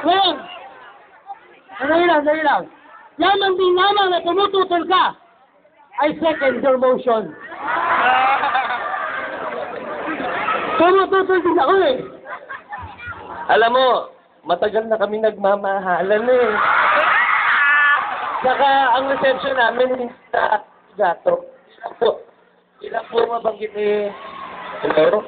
Ngayon, dali lang. Lamang din lamang na tumututol ka, I second your motion. Tumututol din ako eh. Alam mo, matagal na kami nagmamahalan eh. Saka ang reception namin sa gato. Ilang po mabanggit eh. Hello?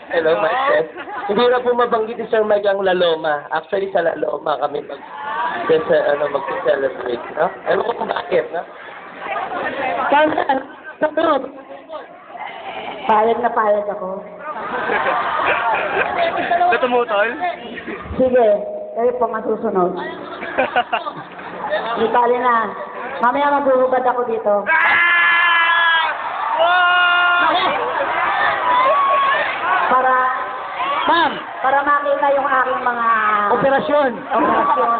Hello, Mike Chef. Hindi na po mabanggit ni Sir Mike ang La Loma. Actually, sa La Loma kami mag-celebrate, no? Ewan ko kung bakit, no? Sagot. Payag na payag ako. Natumutol? Sige, kayo po masusunod. Di bali na. Mamaya maghuhubad ako dito. Ma'am, Para makita yung aking mga operasyon. operasyon.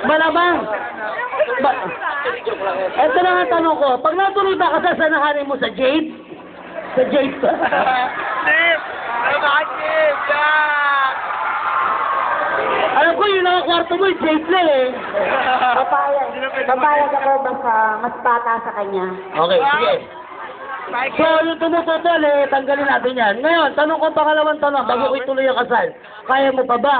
Malamang. Ito lang ang tanong ko. Pag natuloy ba ka sasanahanin mo sa Jade? Sa Jade ba? Chip! Ano ba, Chip? Alam ko yun ang kwarto mo, Jade lang eh. Papayag ako basta mas bata sa kanya. Okay, sige. So, yung tumututol eh, tanggalin natin yan. Ngayon, tanong ko pangalawang tanong, bago ko ituloy ang kasal. Kaya mo pa ba?